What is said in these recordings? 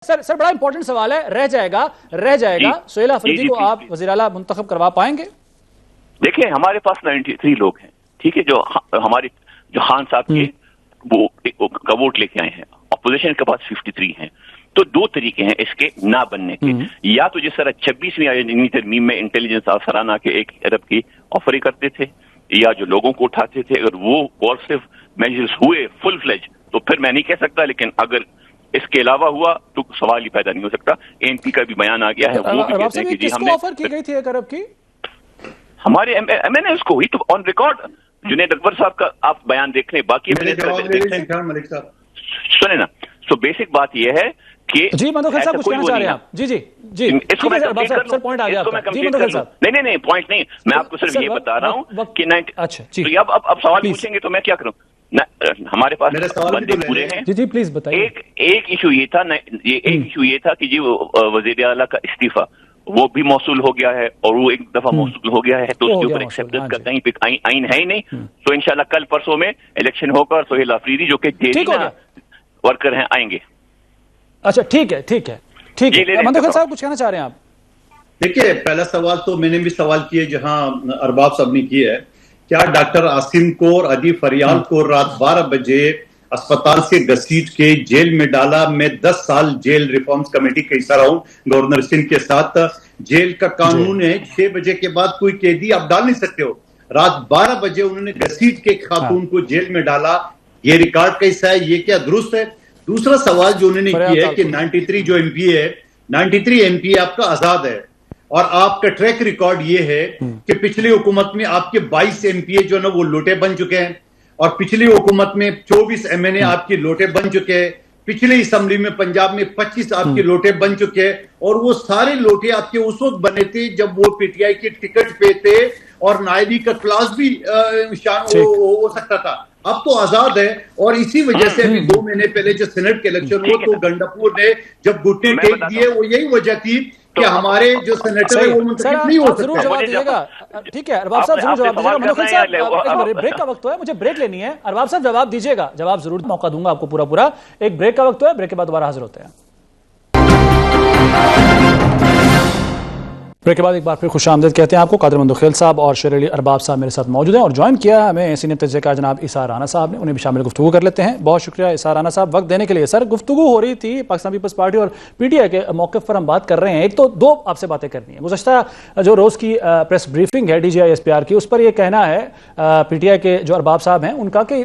Sir बड़ा important सवाल है, रह जाएगा सुहेल अफरीदी को आप वज़ीर आला मुंतखब करवा पाएंगे? देखिए हमारे पास 93 लोग हैं, ठीक है, जो हमारे जो खान साहब के वो का वोट लेके आए हैं। अपोजिशन के पास 53 हैं। तो दो तरीके हैं इसके ना बनने के, या तो जिस तरह 26वीं तरमीम में इंटेलिजेंस अफसराना के 1 अरब की ऑफर करते थे, या जो लोगों को उठाते थे, अगर वो कोऑर्सिव मेजर्स हुए फुल फ्लेज तो फिर मैं नहीं कह सकता, लेकिन अगर इसके अलावा हुआ तो सवाल ही पैदा नहीं हो सकता। एमपी का भी बयान आ गया है, वो भी कहते हैं कि जी हमने ऑफर की गई थी 1 अरब की, हमारे एमएनए उसको हुई, तो ऑन रिकॉर्ड जुनैद अकबर साहब का आप बयान देख लें, बाकी सुने ना। तो बेसिक बात यह है कि जी मंदोखिल साहब कुछ कहना चाह रहे हैं आप? जी इसको मैं सर पॉइंट आ गया, नहीं पॉइंट नहीं, मैं आपको सिर्फ ये बता रहा हूँ कि अच्छा तो अब सवाल पूछेंगे तो मैं क्या करूँ? हमारे पास बंदे पूरे हैं। जी प्लीज बताइए। एक इशू ये था, एक इशू ये था कि जी वजीर आला का इस्तीफा वो भी मौसूल हो गया है, और वो एक दफा मौसूल हो गया है, तो उसके ऊपर एक्सेप्टेंस का कहीं पे आइन है ही नहीं। तो इंशाल्लाह कल परसों में इलेक्शन होकर सुहेल अफरीदी जो कि वर्कर हैं आएंगे। अच्छा ठीक है मंदोखिल साहब कुछ कहना चाह रहे हैं आप? देखिए पहला सवाल तो मैंने भी सवाल किए जहां अरबाब साहब ने किया है, क्या डॉक्टर आसिम को और अदी फरियाल को रात 12 बजे अस्पताल से घसीट के जेल में डाला? मैं 10 साल जेल रिफॉर्म्स कमेटी का हिस्सा रहा हूं गवर्नर सिंह के साथ। जेल का कानून है 6 बजे के बाद कोई कैदी आप डाल नहीं सकते हो। रात 12 बजे उन्होंने घसीट के खातून को जेल में डाला, ये रिकॉर्ड का हिस्सा है, ये क्या दुरुस्त है? दूसरा सवाल जो उन्होंने किया है कि 93 जो एमपी है, 93 एमपी आपका आजाद है, और आपका ट्रैक रिकॉर्ड ये है कि पिछली हुकूमत में आपके 22 एमपीए जो ना वो लोटे बन चुके हैं, और पिछली हुकूमत में 24 एमएनए आपके लोटे बन चुके हैं, पिछली असेंबली में पंजाब में 25 आपके लोटे बन चुके हैं, और वो सारे लोटे आपके उस वक्त बने थे जब वो पीटीआई के टिकट पे थे और नायबी का क्लास भी हो सकता था। अब तो आजाद है, और इसी वजह से अभी 2 महीने पहले जो सेनेट के इलेक्शन हुआ तो गंडापुर ने जब घुटने टेक दिए, वो यही वजह थी कि हमारे जो सेनेटर है वो मुंतखब नहीं हो सकते। जरूर जवाब दीजिएगा, ठीक है अरबाब साहब जरूर जवाब दीजिएगा। मंदोखिल साहब ब्रेक का वक्त है, मुझे ब्रेक लेनी है। अरबाब साहब जवाब दीजिएगा, जवाब जरूर मौका दूंगा आपको पूरा। एक ब्रेक का वक्त है, ब्रेक के बाद दोबारा हाजिर होते हैं। ब्रेक के बाद एक बार फिर खुशामदीद कहते हैं आपको। कादिर मंदोखिल साहब और शेर अली अरबाब साहब मेरे साथ मौजूद हैं, और ज्वाइन किया हमें सीनियर तजज़ियेकार जनाब ईसा राना साहब ने, उन्हें भी शामिल गुफ्तगू कर लेते हैं। बहुत शुक्रिया ईसा राना साहब वक्त देने के लिए। सर गुफ्तगू हो रही थी पाकिस्तान पीपल्स पार्टी और पीटीआई के मौक़िफ़ पर हम बात कर रहे हैं। एक तो 2 आपसे बातें करनी है। गुज़श्ता जो रोज़ की प्रेस ब्रीफिंग है DGI SPR की, उस पर यह कहना है पीटीआई के जो अरबाब साहब हैं उनका कि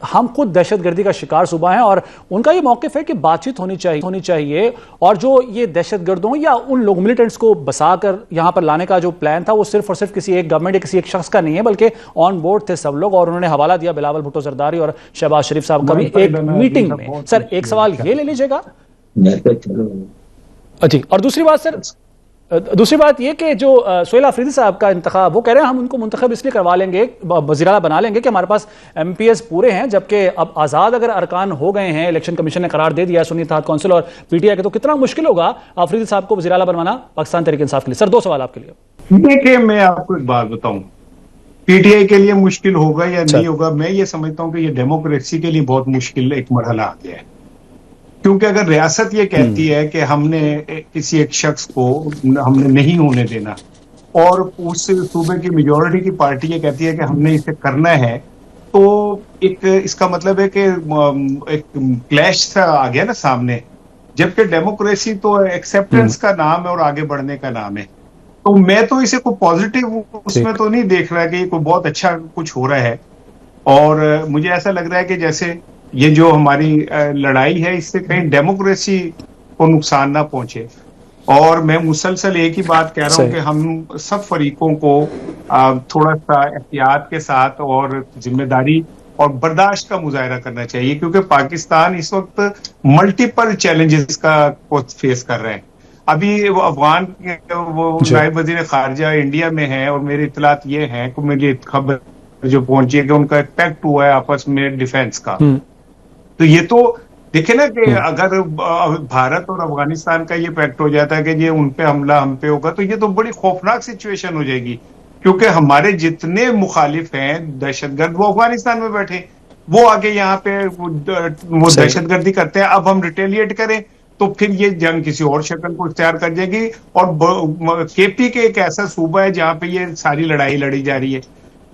हम खुद दहशतगर्दी का शिकार सूबा हैं, और उनका ये मौक़िफ़ है कि बातचीत होनी चाहिए, और जो ये दहशतगर्दों या उन लोग मिलिटेंट्स को बसाकर यहाँ पर लाने का जो प्लान था वो सिर्फ और सिर्फ किसी एक गवर्नमेंट या किसी एक शख्स का नहीं है, बल्कि ऑन बोर्ड थे सब लोग। और उन्होंने हवाला दिया बिलावल भुट्टो जरदारी और शहबाज शरीफ साहब का भी एक मीटिंग में। सर एक सवाल ये ले लीजिएगा जी, और दूसरी बात ये कि जो सुहेल अफरीदी साहब का इंतखाब, वो कह रहे हैं हम उनको मुंतखब इसलिए करवा लेंगे, वज़ीर आला बना लेंगे कि हमारे पास MPs पूरे हैं, जबकि अब आज़ाद अगर अरकान हो गए हैं, इलेक्शन कमीशन ने करार दे दिया सुन्नी इत्तेहाद काउंसिल और पीटीआई के, तो कितना मुश्किल होगा अफरीदी साहब को वज़ीर आला बनवाना पाकिस्तान तहरीक इंसाफ के लिए? सर 2 सवाल आपके लिए। देखिए मैं आपको एक बात बताऊं, पीटीआई के लिए मुश्किल होगा या नहीं होगा, मैं ये समझता हूँ कि ये डेमोक्रेसी के लिए बहुत मुश्किल एक मरहला आ गया है। क्योंकि अगर रियासत ये कहती है कि हमने किसी एक शख्स को हमने नहीं होने देना, और उस सूबे की मेजॉरिटी की पार्टी ये कहती है कि हमने इसे करना है, तो एक इसका मतलब है कि एक क्लैश सा आ गया ना सामने। जबकि डेमोक्रेसी तो एक्सेप्टेंस का नाम है और आगे बढ़ने का नाम है। तो मैं तो इसे कोई पॉजिटिव उसमें तो नहीं देख रहा कि कोई बहुत अच्छा कुछ हो रहा है, और मुझे ऐसा लग रहा है कि जैसे ये जो हमारी लड़ाई है इससे कहीं डेमोक्रेसी को नुकसान ना पहुंचे। और मैं मुसलसल एक ही बात कह रहा हूं कि हम सब फरीकों को थोड़ा सा एहतियात के साथ और जिम्मेदारी और बर्दाश्त का मुजाहरा करना चाहिए, क्योंकि पाकिस्तान इस वक्त मल्टीपल चैलेंजेस को फेस कर रहे हैं। अभी वो अफगान वो नायब वजीर खारजा इंडिया में है, और मेरी इतलात ये है कि मुझे खबर जो पहुंची है कि उनका पैक्ट हुआ है आपस में डिफेंस का। तो ये तो देखे ना कि अगर भारत और अफगानिस्तान का ये पैक्ट हो जाता है कि ये उन पे हमला हम पे होगा, तो ये तो बड़ी खौफनाक सिचुएशन हो जाएगी, क्योंकि हमारे जितने मुखालिफ हैं दहशतगर्द वो अफगानिस्तान में बैठे, वो आगे यहाँ पे वो दहशतगर्दी करते हैं। अब हम रिटेलिएट करें تو پھر یہ جنگ کسی اور شکل کو اختیار کر جائے گی. اور KP کے ایک ایسا صوبہ ہے جہاں پہ یہ ساری لڑائی لڑی جا رہی ہے.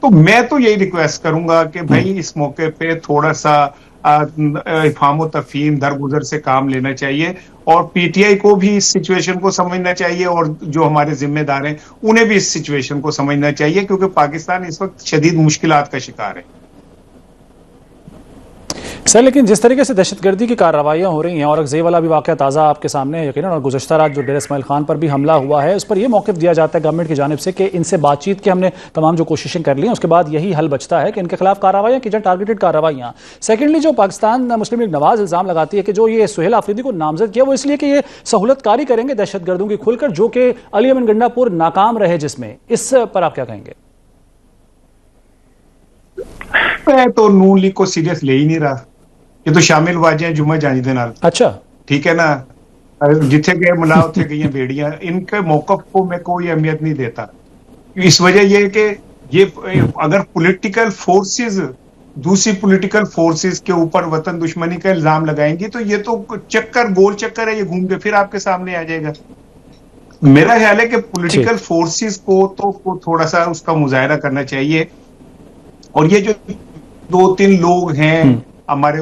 تو میں تو یہی ریکویسٹ کروں گا کہ بھائی اس موقع پہ تھوڑا سا افہام و تفہیم درگزر سے کام لینا چاہیے, اور PTI کو بھی اس سچویشن کو سمجھنا چاہیے, اور جو ہمارے ذمہ دار ہیں انہیں بھی اس سچویشن کو سمجھنا چاہیے, کیونکہ پاکستان اس وقت شدید مشکلات کا شکار ہے. سر لیکن جس طریقے سے دہشت گردی کی کارروائیاں ہو رہی ہیں, اور اگزے والا بھی واقعہ تازہ آپ کے سامنے ہے یقیناً, اور گزشتہ رات جو ڈیرہ اسماعیل خان پر بھی حملہ ہوا ہے اس پر یہ موقف دیا جاتا ہے گورنمنٹ کی جانب سے کہ ان سے بات چیت کے ہم نے تمام جو کوششیں کر لی ہیں, اس کے بعد یہی حل بچتا ہے کہ ان کے خلاف کارروائیاں کی جائیں, ٹارگیٹڈ کارروائیاں. سیکنڈلی جو پاکستان مسلم لیگ نواز الزام لگاتی ہے کہ جو یہ سہیل آفریدی کو نامزد کیا وہ اس لیے کہ یہ سہولت کاری کریں گے دہشت گردوں کی کھل کر, جو کہ علی امن گنڈا پور ناکام رہے جس میں, اس پر آپ کیا کہیں گے؟ میں تو نون لیگ کو سیریس لے ہی نہیں رہا, یہ تو شامل واجہ ہیں جمعہ جانی دے نال. اچھا ٹھیک ہے نا, جتھے گئے ملا اتھے گئی بیڑیاں, ان کے موقف کو میں کوئی اہمیت نہیں دیتا. اس وجہ یہ کہ یہ اگر پولیٹیکل فورسز دوسری پولیٹیکل فورسز کے اوپر وطن دشمنی کا الزام لگائیں گی تو یہ تو چکر گول چکر ہے, یہ گھوم کے پھر آپ کے سامنے آ جائے گا. میرا خیال ہے کہ پولیٹیکل فورسز کو تو تھوڑا سا اس کا مظاہرہ کرنا چاہیے, اور یہ جو 2-3 لوگ ہیں ہمارے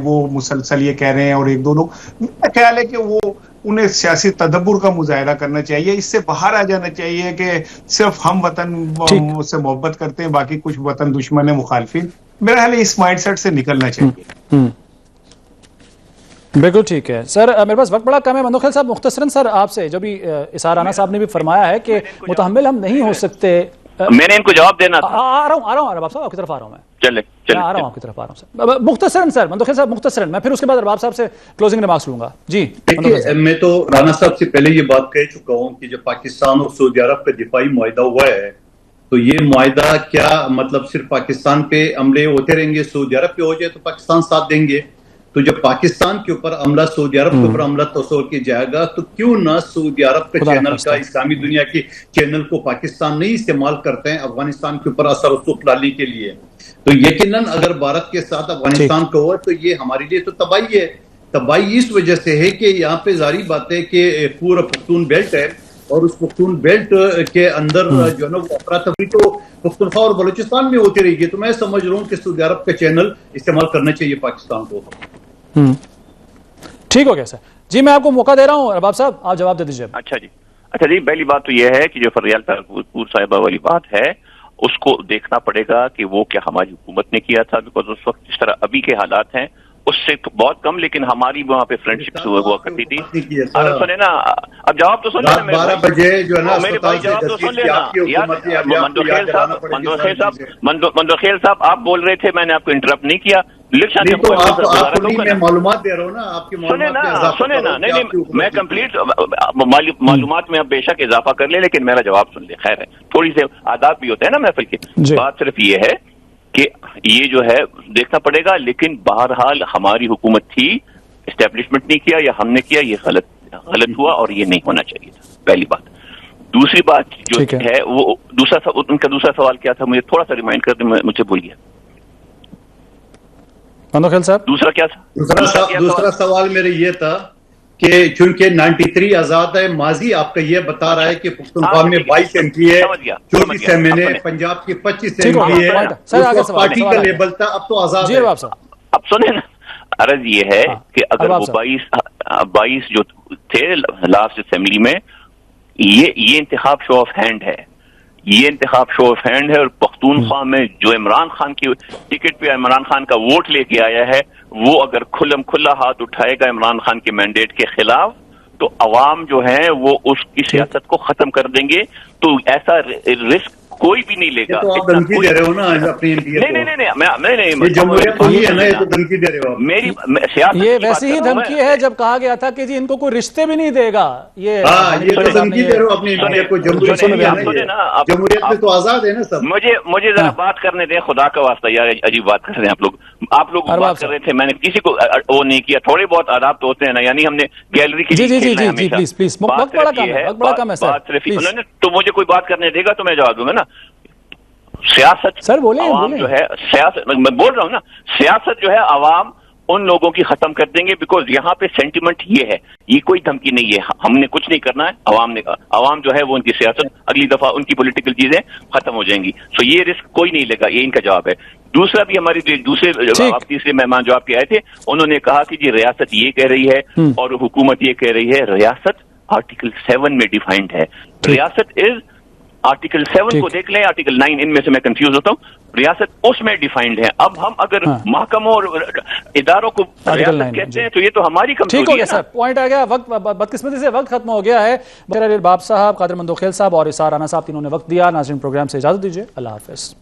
وہ مسلسل یہ کہہ رہے ہیں, اور 1-2 لوگ, میرا خیال ہے کہ وہ انہیں سیاسی تدبر کا مظاہرہ کرنا چاہیے, اس سے باہر آ جانا چاہیے کہ صرف ہم وطن سے محبت کرتے ہیں باقی کچھ وطن دشمن ہیں مخالفین. میرا خیال ہے اس مائنڈ سیٹ سے نکلنا چاہیے. بالکل ٹھیک ہے سر, میرے پاس وقت بڑا کم ہے. مندوخیل صاحب مختصراً سر آپ سے, جو بھی اسحار رانا صاحب نے بھی فرمایا ہے کہ متحمل ہم نہیں ہو سکتے, میں نے ان کو جواب دینا تھا. آ رہا ہوں ارباب صاحب آپ کی طرف آ رہا ہوں, میں آ رہا ہوں آپ کی طرف آ رہا ہوں سر. مختصراً سر مندوخیل صاحب مختصراً, میں پھر اس کے بعد ارباب صاحب سے کلوزنگ ریمارکس لوں گا. جی میں تو رانا صاحب سے پہلے یہ بات کہہ چکا ہوں کہ جب پاکستان اور سعودی عرب کا دفاعی معاہدہ ہوا ہے تو یہ معاہدہ کیا مطلب صرف پاکستان پہ حملے ہوتے رہیں گے, سعودی عرب پہ ہو جائے تو پاکستان ساتھ دیں گے؟ تو جب پاکستان کے اوپر عملہ سعودی عرب کے اوپر عملہ تصور کیا جائے گا تو کیوں نہ سعودی عرب کا چینل کا, اسلامی دنیا کے چینل کو پاکستان نہیں استعمال کرتے ہیں افغانستان کے اوپر اثر رسوخ ڈالنے کے لیے؟ تو یقیناً اگر بھارت کے ساتھ افغانستان کا ہوا تو یہ ہمارے لیے تو تباہی ہے. تباہی اس وجہ سے ہے کہ یہاں پہ ظاہری بات ہے کہ پورا پختون بیلٹ ہے, اور اس پختون بیلٹ کے اندر جو ہے نا وہ افراتفری تو پختونخوا اور بلوچستان میں ہوتی رہی گی. تو میں سمجھ رہا ہوں کہ سعودی عرب کا چینل استعمال کرنا چاہیے پاکستان کو. ٹھیک ہو گیا سر. جی میں آپ کو موقع دے رہا ہوں ارباب صاحب, آپ جواب دے دیجیے. اچھا جی, پہلی بات تو یہ ہے کہ جو فریال پور صاحبہ والی بات ہے اس کو دیکھنا پڑے گا کہ وہ کیا ہماری حکومت نے کیا تھا, بیکاز اس وقت جس طرح ابھی کے حالات ہیں اس سے بہت کم, لیکن ہماری وہاں پہ فرینڈ شپس ہوا کرتی تھی. سنے نا, اب جواب تو سن لینا, 12 بجے جو ہے نا میرے بھائی جواب تو سن لینا. مندوخیل صاحب آپ بول رہے تھے, میں نے آپ کو انٹرپٹ نہیں کیا. میں معلومات دے رہا ہوں نا, آپ کی سنے نا, نہیں میں کمپلیٹ معلومات میں اب بے شک اضافہ کر لے, لیکن میرا جواب سن لے. خیر ہے, تھوڑی سے آداب بھی ہوتے ہیں نا محفل کے. بات صرف یہ ہے کہ یہ جو ہے دیکھنا پڑے گا, لیکن بہرحال ہماری حکومت تھی, اسٹیبلشمنٹ نہیں کیا یا ہم نے کیا, یہ غلط ہوا اور یہ نہیں ہونا چاہیے تھا, پہلی بات. دوسری بات جو ہے وہ ان کا دوسرا سوال کیا تھا, مجھے تھوڑا سا ریمائنڈ کر دیں, مجھے بولیے مندوخیل صاحب. دوسرا کیا تھا؟ دوسرا سوال میرا یہ تھا کہ چونکہ 93 آزاد ہے, ماضی آپ کا یہ بتا رہا ہے کہ پختونخوا میں 22 MP ہے, 24 MNA, پنجاب کی 25 MP ہے, پارٹی کا لیبل تھا, اب تو آزاد ہے. اب سنیں نا, عرض یہ ہے کہ اگر وہ 22 جو تھے لاسٹ اسمبلی میں, یہ انتخاب شو آف ہینڈ ہے, یہ انتخاب شو آف ہینڈ ہے. اور پختونخوا میں جو عمران خان کی ٹکٹ پہ عمران خان کا ووٹ لے کے آیا ہے, وہ اگر کھلا ہاتھ اٹھائے گا عمران خان کے مینڈیٹ کے خلاف تو عوام جو ہیں وہ اس کی سیاست کو ختم کر دیں گے. تو ایسا رسک کوئی بھی نہیں لے گا. یہ ویسی ہی دھمکی ہے جب کہا گیا تھا کہ جی ان کو کوئی رشتے بھی نہیں دے گا. یہ مجھے ذرا بات کرنے دیں, خدا کا واسطہ یار, عجیب بات کر رہے ہیں آپ لوگ بات کر رہے تھے, میں نے کسی کو وہ نہیں کیا. تھوڑے بہت آداب تو ہوتے ہیں نا, یعنی ہم نے گیلری کی تو مجھے کوئی بات کرنے دے گا تو میں جواب دوں گا نا. سیاست سر بولیں عوام جو ہے, سیاست میں بول رہا ہوں نا, سیاست جو ہے عوام उन लोगों की खत्म कर देंगे, बिकॉज यहाँ पे सेंटिमेंट ये है, ये कोई धमकी नहीं है, हमने कुछ नहीं करना है, अवाम जो है वो उनकी सियासत, अगली दफा उनकी पॉलिटिकल चीजें खत्म हो जाएंगी। सो ये रिस्क कोई नहीं लेगा, ये इनका जवाब है। दूसरा भी हमारे दूसरे आप तीसरे मेहमान जो आपके आए थे, उन्होंने कहा कि जी रियासत ये कह रही है और हुकूमत ये कह रही है। रियासत आर्टिकल 7 में डिफाइंड है। रियासत इज आर्टिकल 7 को देख लें, आर्टिकल 9, इनमें से मैं कंफ्यूज होता हूँ, रियासत उसमें डिफाइंड है। अब हम अगर महकमों और इदारों को रियासत कहते हैं तो ये तो हमारी कमजोरी है। ठीक हो गया सर, पॉइंट आ गया। वक्त बदकिस्मती से वक्त खत्म हो गया है। अली अरबाब साहब, कादिर मंदोखेल साहब और इसार राना साहब, तीनों ने वक्त दिया। नाज़रीन, प्रोग्राम से इजाजत दीजिए। अल्लाह हाफिज।